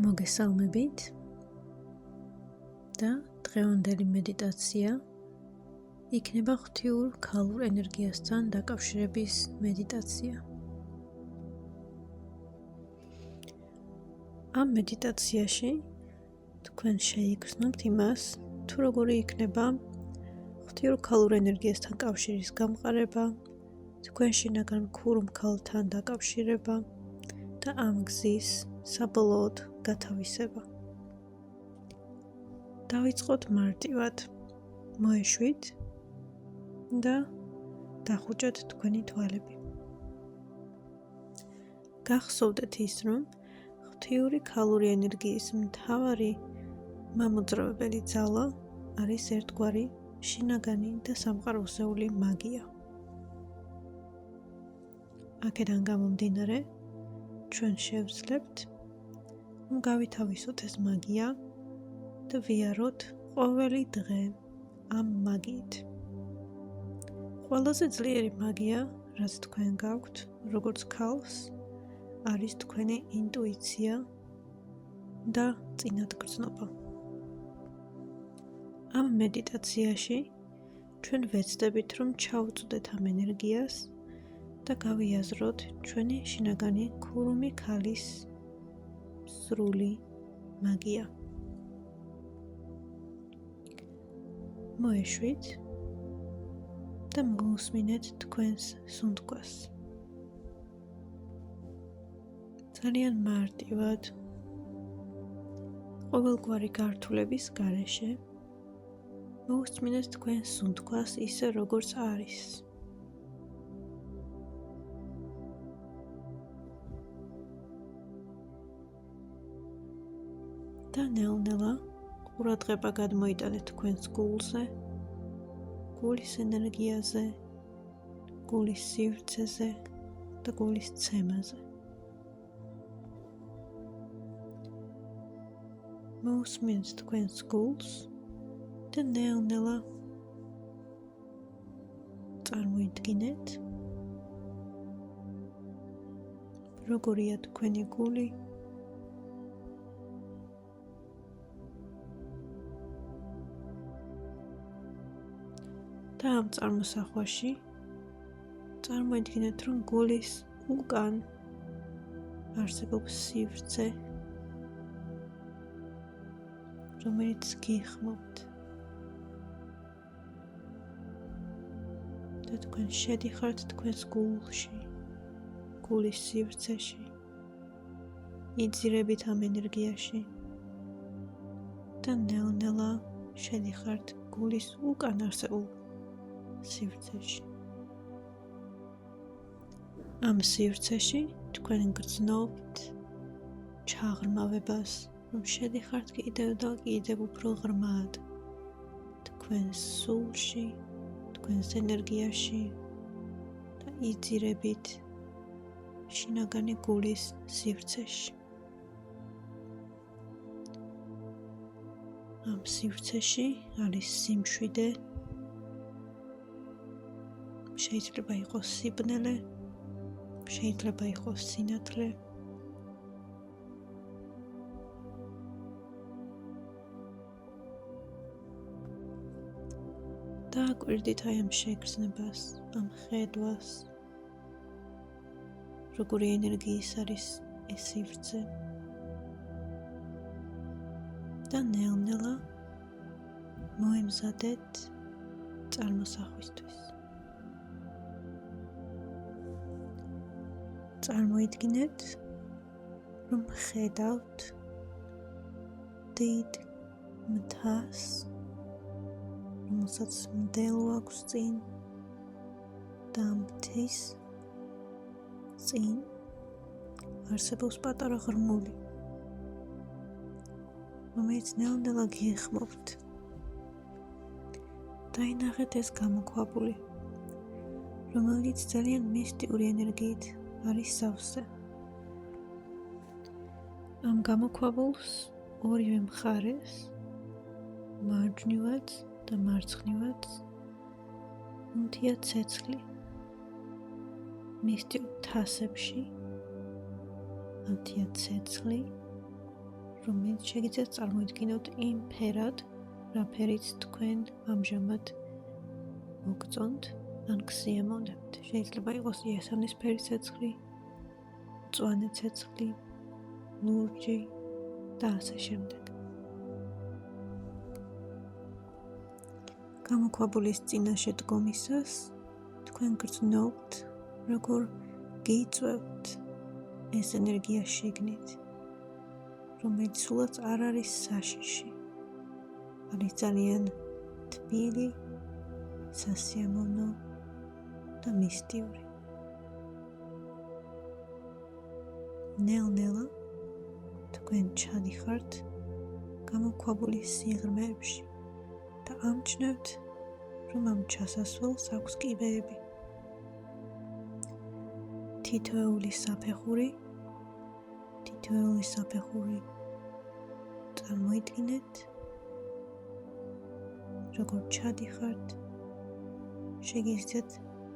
მოგესალმებით და დღევანდელი მედიტაცია იქნება ღვთიურ ქალურ ენერგიასთან დაკავშირების მედიტაცია. ამ მედიტაციაში თქვენ შეიგრძნობთ იმას, თუ როგორი იქნება ღვთიურ ქალურ ენერგიასთან კავშირის გამყარება, თქვენ შინაგან ქურუმ ქალთან დაკავშირება და ამ გზის საბოლოოდ გათავისება. დავიწყოთ მარტივად. მოეშვით და დახუჭეთ თქვენი თვალები. გახსოვდეთ ის, რომ ღვთიური ქალური ენერგიის მთავარი მამოძრავებელი ძალა არის ერთგვარი შინაგანი და სამყაროსეული მაგია. აქედან გამომდინარე, ჩვენ შევძლებთ, რომ გავითავისოთ ეს მაგია და ვიაროთ ყოველი დღე ამ მაგიით. ყველაზე ძლიერი მაგია, რაც თქვენ გაქვთ, როგორც ქალს, არის თქვენი ინტუიცია და წინათგრძნობა. ამ მედიტაციაში ჩვენ ვეცდებით, რომ ჩავწვდეთ ამ ენერგიას და გავიაზროთ ჩვენი შინაგანი ქურუმი ქალის სრული მაგია. მოეშვით და მოусმინეთ თქვენს სუნთქვას. ძალიან მარტივად, ყოველგვარი გართულების გარეშე მოусმინეთ თქვენს სუნთქვას ისე, როგორც არის. და ნელ-ნელა ყურადღება გადმოიტანეთ თქვენს გულზე, გულის ენერგიაზე, გულის სივრცეზე და გულის ცემაზე. მოусმინეთ თქვენს გულს და ნელ-ნელა წარმოიდგინეთ, როგორია თქვენი გული და ამ წარმოსახვაში წარმოიდგინეთ, რომ გულის უკან არსებობს სივრცე, რომელიც გიხმობთ და თქვენ შედიხართ თქვენს გულში, გულის სივრცეში, იძირებით ამ ენერგიაში და ნელ-ნელა შედიხართ გულის უკან არსებულ სივრცეში. ამ სივრცეში თქვენ გრძნობთ ჩაღრმავებას, რომ შედიხართ კიდევ და კიდევ უფრო ღრმად თქვენს სულში, თქვენს ენერგიაში და იძირებით შინაგანი გულის სივრცეში. ამ სივრცეში არის სიმშვიდე, შეიძლება იყოს სიბნელე, შეიძლება იყოს სინათლე. დააკვირდით აი ამ შეგრძნებას, ამ ხედვას, როგორი ენერგიის არის ეს სივრცე და ნელ-ნელა მოემზადეთ წარმოსახვისთვის. წარმოიდგინეთ, რომ ხედავთ დიდ მთას, რომელსაც მდელო აქვს წინ და მთის წინ არსებობს პატარა ღრმული, რომელიც ნელ-ნელა გიხმობთ. დაინახეთ ეს გამოქვაბული, რომელიც ძალიან მისტიური ენერგიით არის სავსე. ამ გამოქვაბულს ორივე მხარეს, მარჯვნივაც და მარცხნივაც, უნთია ცეცხლი. მისტიურ თასებში, ანთია ცეცხლი, რომელიც შეგიძლიათ წარმოიდგინოთ იმ ფერად, რა ფერიც თქვენ ამჟამად მოგწონთ ან გსიამოვნებთ. შეიძლება იყოს იასამნისფერი ცეცხლი, მწვანე ცეცხლი, ლურჯი და ასე შემდეგ. გამოქვაბულის წინაშე დგომისას თქვენ გრძნობთ, როგორ გიწვევთ ეს ენერგია შიგნით, რომელიც სულაც არ არის საშიში, არის ძალიან თბილი, სასიამოვნო და მისტიური. ნელ-ნელა თქვენ ჩადიხართ გამოქვაბულის სიღრმეებში და ამჩნევთ, რომ ამ ჩასასვლელს აქვს კიბეები. თითოეული საფეხური წარმოიდგინეთ, როგორ ჩადიხართ, შეგიძლიათ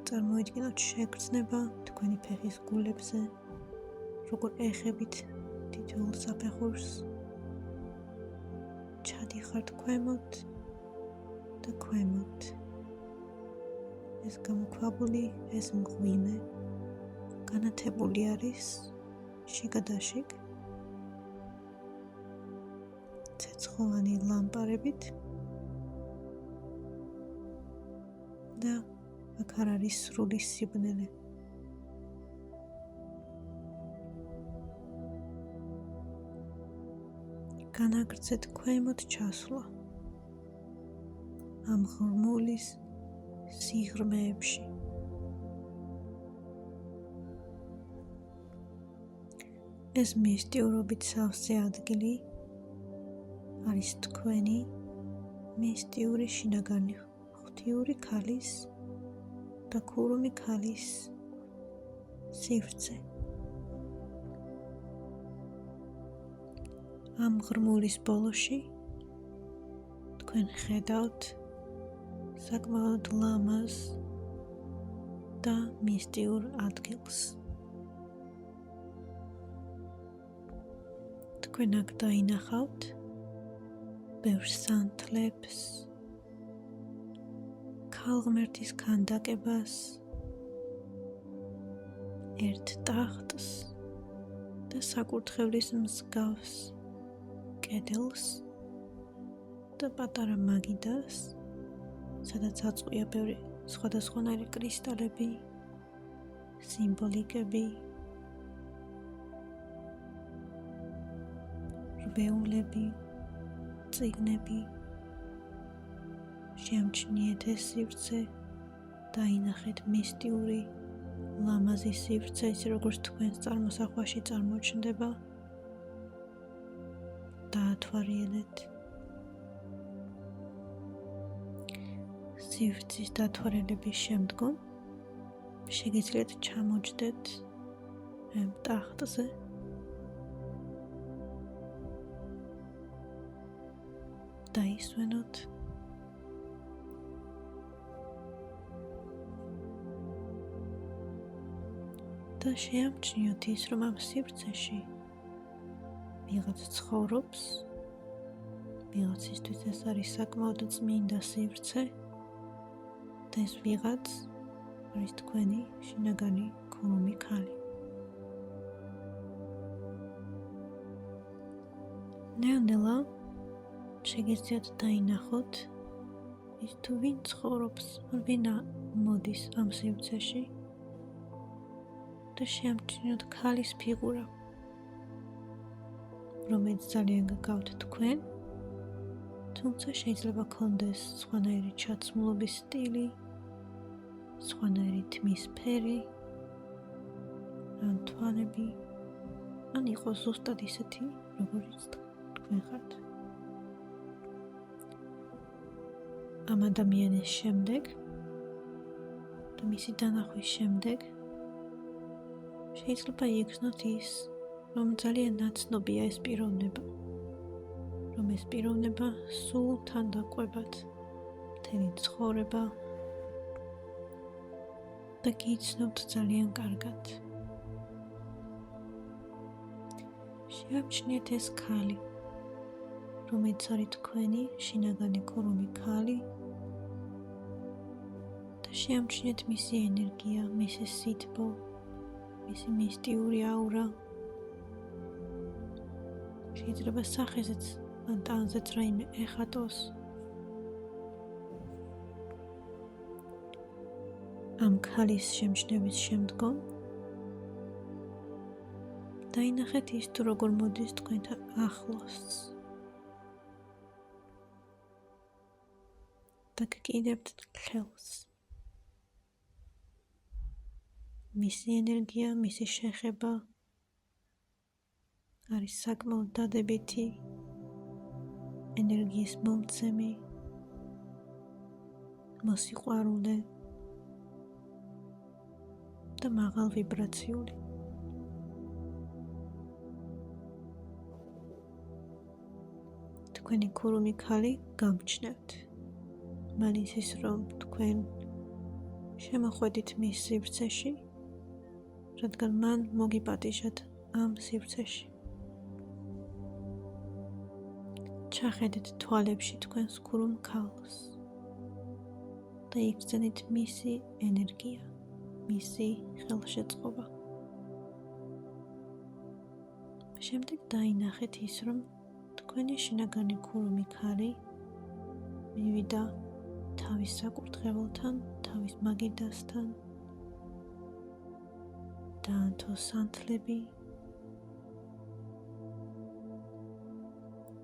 წარმოიდგინოთ შეგრძნება თქვენი ფეხის გულებზე, როგორ ეხებით თითოეულ საფეხურს, ჩადიხართ ქვემოთ და ქვემოთ. ეს გამოქვაბული, ეს მღვიმე განათებული არის შიგადაშიგ ცეცხლოვანი ლამპარებით და აქ არ არის სრული სიბნელე. განაგრძეთ ქვემოთ ჩასვლა ამ ღრმულის სიღრმეებში. ეს მისტიურობით სავსე ადგილი არის თქვენი მისტიური შინაგანი ღვთიური ქალის და ქურუმი ქალის სივრცე. ამ ღრმულის ბოლოში თქვენ ხედავთ საკმაოდ ლამაზ და მისტიურ ადგილს. თქვენ აქ დაინახავთ ბევრ სანთლებს, ქალღმერთის ქანდაკებას, ერთ ტახტს და საკურთხევლის მსგავს კედელს და პატარა მაგიდას, სადაც აწყვია ბევრი სხვადასხვანაირი კრისტალები, სიმბოლიკები, რბეულები, წიგნები. შეამჩნიეთ ეს სივრცე, დაინახეთ მისტიური, ლამაზი სივრცე, ისე როგორც თქვენს წარმოსახვაში წარმოჩნდება. დაათვალიერეთ. სივრცის დათვალიერების შემდგომ შეგიძლიათ ჩამოჯდეთ ამ ტახტზე და ისვენოთ და შეამჩნიოთ ის, რომ ამ სივრცეში ვიღაც ცხოვრობს, ვიღაცისთვის ეს არის საკმაოდ წმინდა სივრცე და ეს ვიღაც არის თქვენი შინაგანი ქურუმი ქალი. ნელ-ნელა შეგიძლიათ დაინახოთ ის თუ ვინ ცხოვრობს, ვინ მოდის ამ სივრცეში და შეამჩნიოთ ქალის ფიგურა, რომელიც ძალიან გაგავთ თქვენ, თუმცა შეიძლება ქონდეს სხვანაირი ჩაცმულობის სტილი, სხვანაირი თმის ფერი, ან თვალები, ან იყოს ზუსტად ისეთი, როგორიც თქვენ ხართ. ამ ადამიანის შემდეგ და მისი დანახვის შემდეგ შეიძლება იგრძნოთ ის, რომ ძალიან ნაცნობია ეს პიროვნება, რომ ეს პიროვნება სულ თან დაყვებათ მთელი ცხოვრება და გიცნობთ ძალიან კარგად. შეამჩნიეთ ეს ქალი, რომელიც არის თქვენი შინაგანი ქურუმი ქალი და შეამჩნიეთ მისი ენერგია, მისი სითბო, მისი მისტიური აურა. შეიძლება სახეზეც ან ტანზეც რაიმე ეხატოს. ამ ქალის შემჩნევის შემდგომ დაინახეთ ის თუ როგორ მოდის თქვენთან ახლოს და გკიდებთ ხელს. მისი ენერგია, მისი შეხება არის საკმაოდ დადებითი, ენერგიის მომცემი, მოსიყვარულე და მაღალ ვიბრაციული. თქვენი ქურუმი ქალი გამჩნევთ. მან ის რომ თქვენ შემოხვედით მის სივრცეში, რადგან მან მოგიპატიჟათ ამ სივრცეში. ჩახედეთ თვალებში თქვენს ქურუმ ქალს და იგრძენით მისი ენერგია, მისი ხელშეწყობა. შემდეგ დაინახეთ ის, რომ თქვენი შინაგანი ქურუმი ქალი მივიდა თავის საკურთხეველთან, თავის მაგიდასთან, დაანთო სანთლები,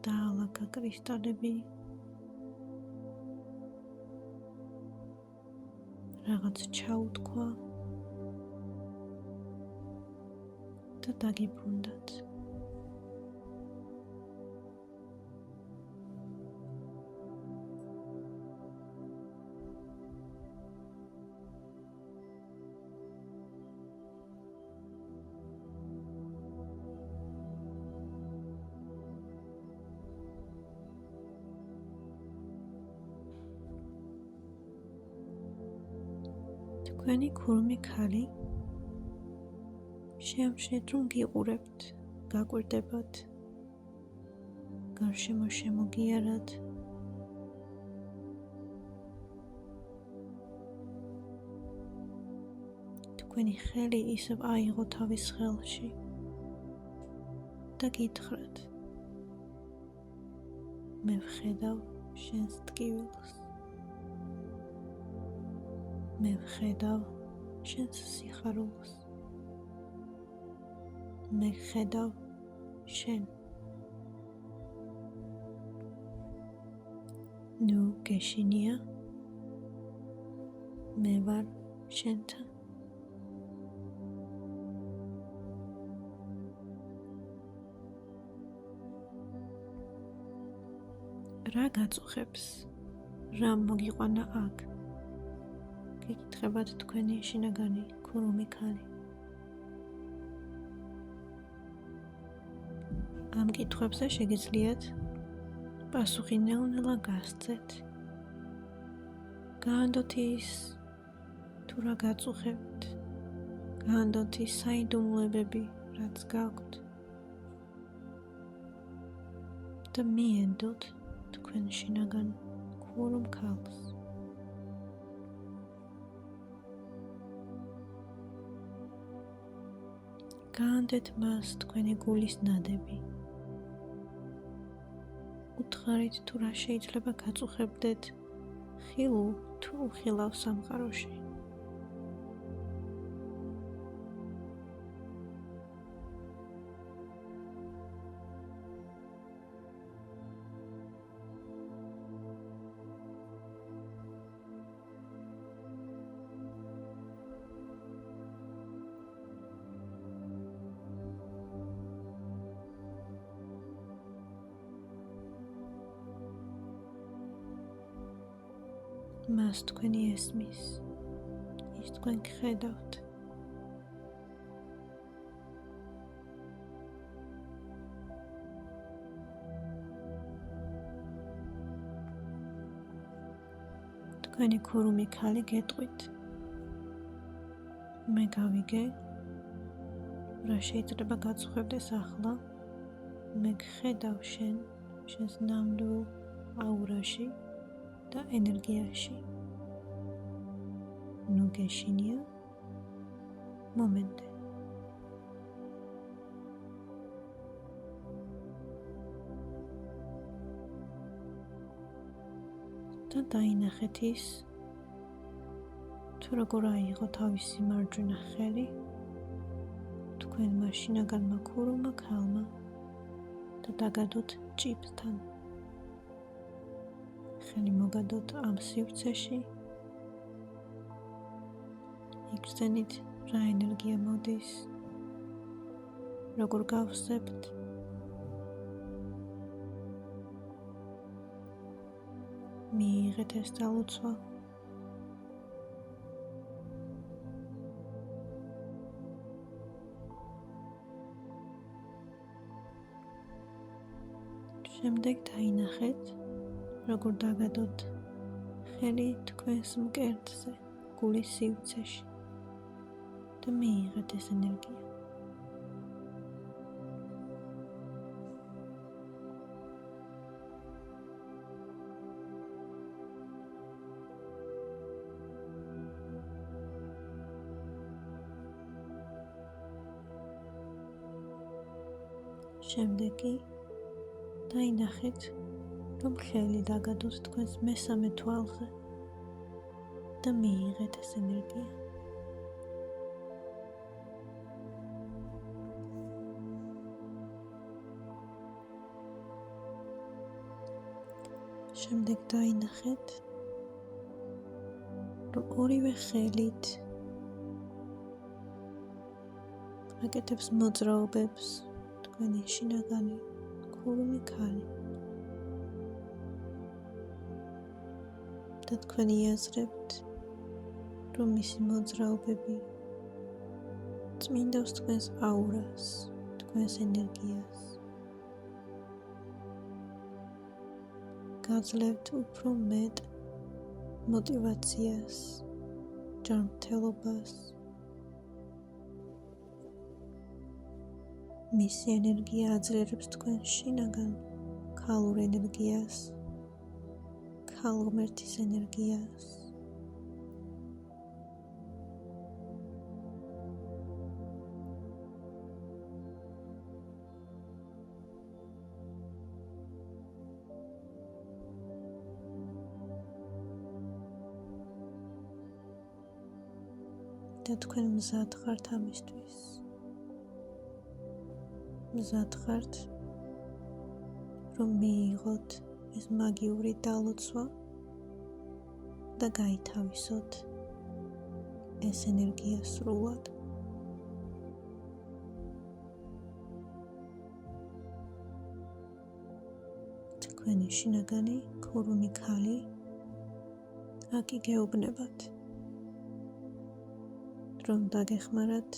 დაალაგა კრისტალები, რაღაც ჩაუთქვა და დაგიბრუნდათ. თქვენი ქურუმი ქალი შეამჩნიეთ, რომ გიყურებთ, გაკვირდებათ, გარშემო შემოგიარათ. თქვენი ხელი ისევ აიღო თავის ხელში და გითხრათ, მე ვხედავ შენს ტკივილს. მე ვხედავ შენს სიხარულს. მე ვხედავ შენ. ნუ გეშინია. მე ვარ შენთან. რა გაწუხებს? რა მოგიყვანა აქ? გეკითხებათ თქვენი შინაგანი ქურუმი ქალი. ამ კითხვებზე შეგიძლიათ პასუხი ნელ-ნელა გასცეთ. გაანდოთ ის, თუ რა გაწუხებთ. გაანდოთ ის საიდუმლოებები, რაც გაქვთ. და მიენდოთ თქვენ შინაგან ქურუმ ქალს. გაანდეთ მას თქვენი გულის ნადები. უთხარით თუ რა შეიძლება გაწუხებდეთ ხილულ თუ უხილავ სამყაროში. მას თქვენი ესმის, ის თქვენ გხედავთ. თქვენი ქურუმი ქალი გეტყვით. მე გავიგე, რა შეიძლება გაწუხებდეს ახლა, მე გხედავ შენ შენს ნამდვილ აურაში და ენერგიაში. ნუ გეშინია მომენტი. და დაინახეთ ის, თუ როგორ აიღო თავისი მარჯვენა ხელი თქვენმა შინაგანმა ქურუმმა ქალმა და დაგადოთ ჭიბთან. ხელი მოგადოთ ამ სივრცეში, იგრძენით რა ენერგია მოდის, როგორ გავსებთ. მიიღეთ ეს ძალუცვა. შემდეგ დაინახეთ, როგორ დაგადოთ ხელი თქვენს მკერდზე, გულის სივრცეში და მიიღეთ ეს ენერგია. შემდეგ კი დაინახეთ, რომ ხელი დაგადოთ თქვენს მესამე თვალზე და მიიღეთ ეს ენერგია. შემდეგ დაინახეთ, რომ ორივე ხელით აკეთებს მოძრაობებს თქვენი შინაგანი ქურუმი ქალი და თქვენ იაზრებთ, რომ მისი მოძრაობები წმინდავს თქვენს აურას, თქვენს ენერგიას. გაძლევთ უფრო მეტ მოტივაციას, ჯანმრთელობას. მისი ენერგია აძლიერებს თქვენ შინაგან ქალურ ენერგიას, ქალღმერთის ენერგიას. და თქვენ მზად ხართ ამისთვის. მზად ხართ, რომ მიიღოთ ეს მაგიური დალოცვა და გაითავისოთ ეს ენერგია სრულად. თქვენი შინაგანი ქურუმი ქალი აქ იგეუბნებათ, რომ დაგეხმარათ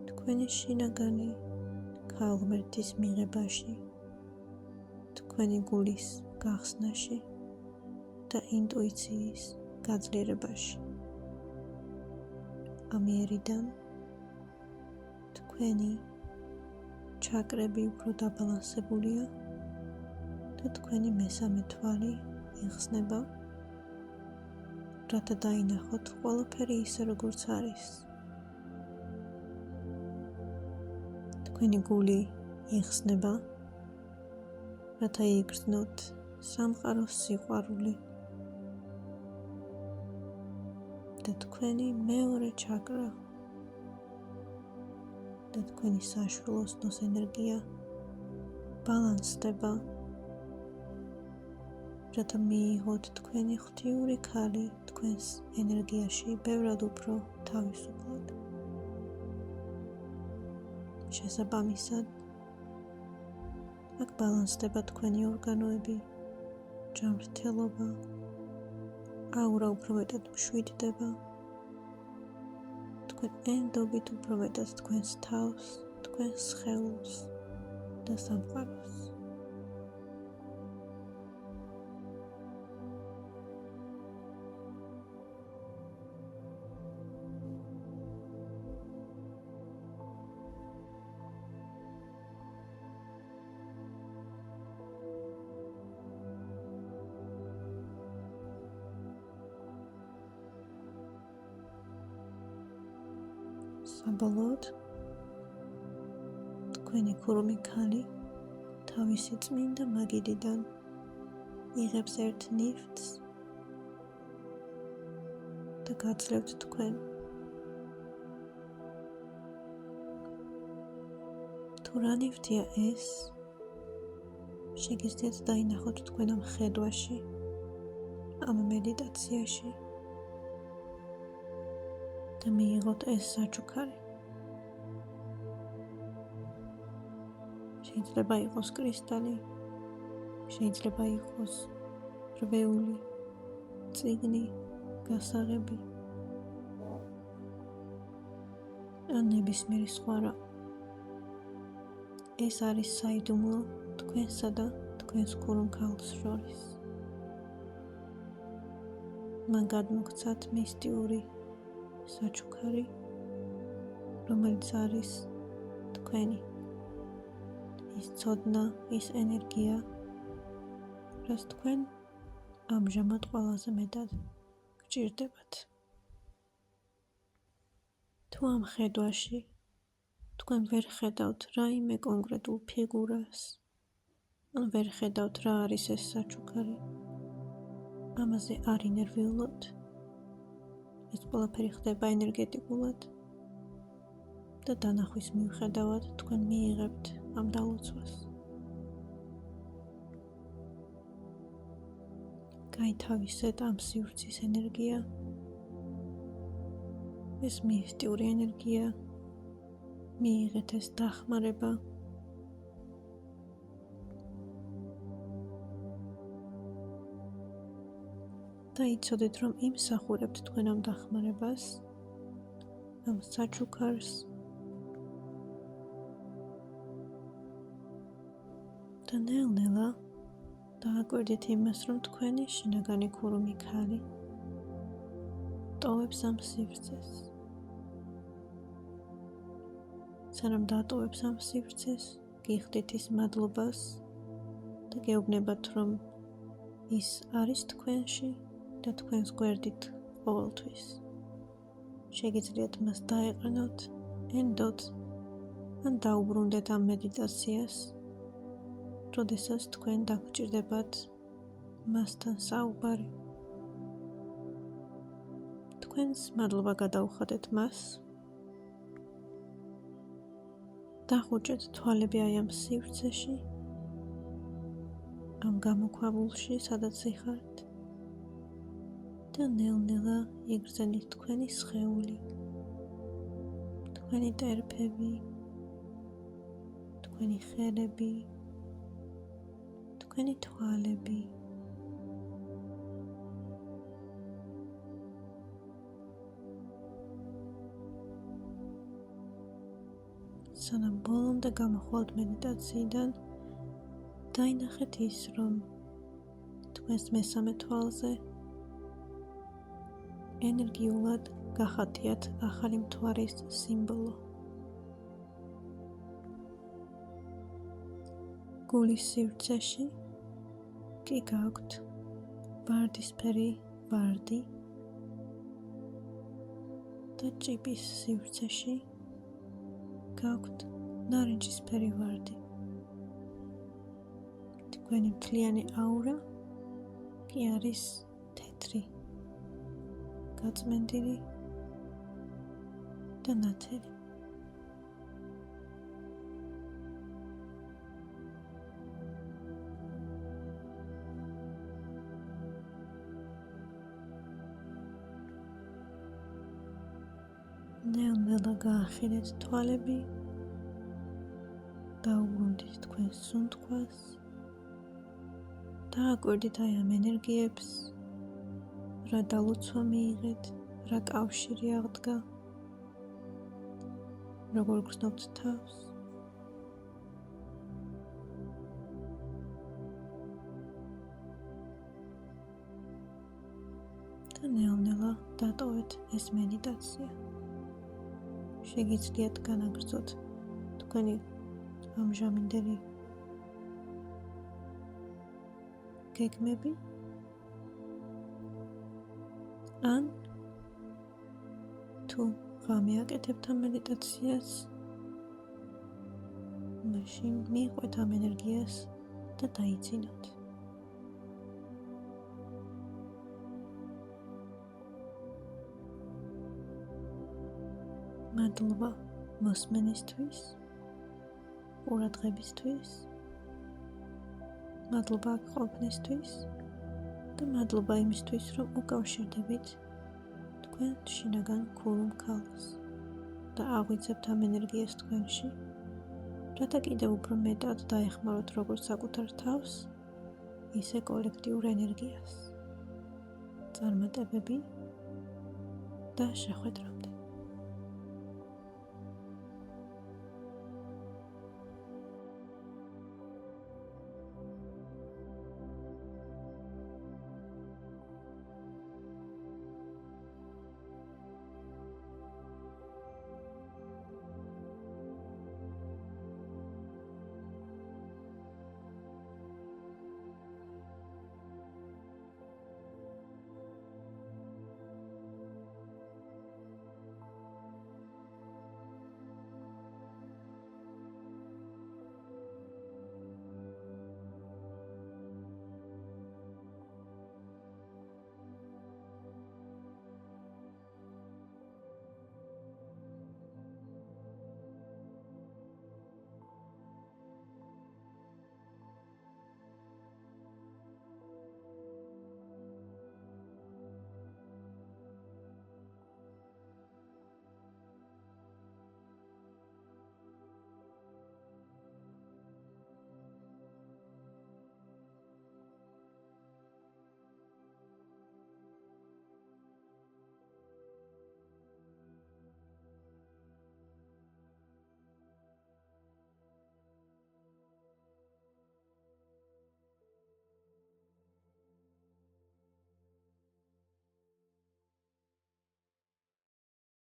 თქვენი შინაგანი ქალღმერთის მიღებაში, თქვენი გულის გახსნაში და ინტუიციის გაძლიერებაში. ამიერიდან თქვენი ჩაკრები უფრო დაბალანსებულია და თქვენი მესამე თვალი იხსნება, რათა დაინახოთ ყველაფერი ისე, როგორც არის. თქვენი გული იხსნება, რათა იგრძნოთ სამყაროს სიყვარული და თქვენი მეორე ჩაკრა და თქვენი საშვილოსნოს ენერგია ბალანსდება, რათა მიიღოთ თქვენი ღვთიური ქალი თქვენს ენერგიაში ბევრად უფრო თავისუფლად. შესაბამისად, აქ ბალანსდება თქვენი ორგანოები, ჯანმრთელობა, აურა უფრო მეტად მშვიდდება, თქვენ ენდობით უფრო მეტად თქვენს თავს, თქვენს სხეულს და სამყაროს. საბოლოოდ თქვენი ქურუმი ქალი თავისი წმინდა მაგიდიდან იღებს ერთ ნივთს და გაძლევთ თქვენ. თუ რა ნივთია ეს, შეგიძლიათ დაინახოთ თქვენ ამ ხედვაში, ამ მედიტაციაში და მიიღოთ ეს საჩუქარი. შეიძლება იყოს კრისტალი, შეიძლება იყოს რვეული, წიგნი, გასაღები ან ნებისმიერი სხვა რამ. ეს არის საიდუმლო თქვენსა და თქვენს ქურუმ ქალს შორის. მან გადმოგცათ მისტიური საჩუქარი, რომელიც არის თქვენი ის ცოდნა, ის ენერგია, რაც თქვენ ამჟამად ყველაზე მეტად გჭირდებათ. თუ ამ ხედვაში თქვენ ვერ ხედავთ რაიმე კონკრეტულ ფიგურას, ან ვერ ხედავთ რა არის ეს საჩუქარი, ამაზე არ ინერვიულოთ. ეს ყველაფერი ხდება ენერგეტიკულად და დანახვის მიუხედავად თქვენ მიიღებთ ამ დალოცვას. გაითავისეთ ამ სივრცის ენერგია, ეს მისტიური ენერგია, მიიღეთ ეს დახმარება და იცოდეთ, რომ იმსახურებთ თქვენ ამ დახმარებას, ამ საჩუქარს და ნელ-ნელა დააკვირდით იმას, რომ თქვენი შინაგანი ქურუმი ქალი ტოვებს ამ სივრცეს. სანამ დატოვებს ამ სივრცეს, გიხდით ის მადლობას და გეუბნებათ, რომ ის არის თქვენში და თქვენს გვერდით ყოველთვის. შეგიძლიათ მას დაეყრდნოთ, ენდოთ ან დაუბრუნდეთ ამ მედიტაციას, როდესაც თქვენ დაგჭირდებათ მასთან საუბარი. თქვენს მადლობა გადაუხადეთ მას. დახუჭეთ თვალები აი ამ სივრცეში, ამ გამოქვაბულში, სადაც იხართ და ნელ-ნელა იგრძენით თქვენი სხეული, თქვენი ტერფები, თქვენი ხელები, თქვენი თვალები. სანამ ბოლომდე გამოხვალთ მედიტაციიდან, დაინახეთ ის, რომ თქვენს მესამე თვალზე ენერგიულად გახატიათ ახალი მთვარის სიმბოლო. გულის სივრცეში კი გაქვთ ვარდისფერი ვარდი და ჭიპის სივრცეში გაქვთ ნარინჯისფერი ვარდი. თქვენი მთლიანი აურა კი არის თეთრი, გაწმენდილი და ნათელი. ნელ-ნელა გაახილეთ თვალები, დაუბრუნდით თქვენს სუნთქვას, დააკვირდით აი ამ ენერგიებს, რა დალოცვა მიიღეთ, რა კავშირი აღდგა, როგორ გრძნობთ თავს. და ნელ-ნელა დატოვეთ ეს მედიტაცია. შეგიძლიათ განაგრძოთ თქვენი ამჟამინდელი გეგმები ან თუ ღამე აკეთებთ ამ მედიტაციას, მაშინ მიიყვეთ ამ ენერგიას და დაიძინოთ. მადლობა მოსმენისთვის, ყურადღებისთვის, მადლობა აქ ყოფნისთვის და მადლობა იმისთვის, რომ უკავშირდებით თქვენ შინაგან ქურუმ ქალს და აღვიძებთ ამ ენერგიას თქვენში, რათა კიდევ უფრო მეტად დაეხმაროთ როგორც საკუთარ თავს, ისე კოლექტიურ ენერგიას. წარმატებები და შეხვედრა.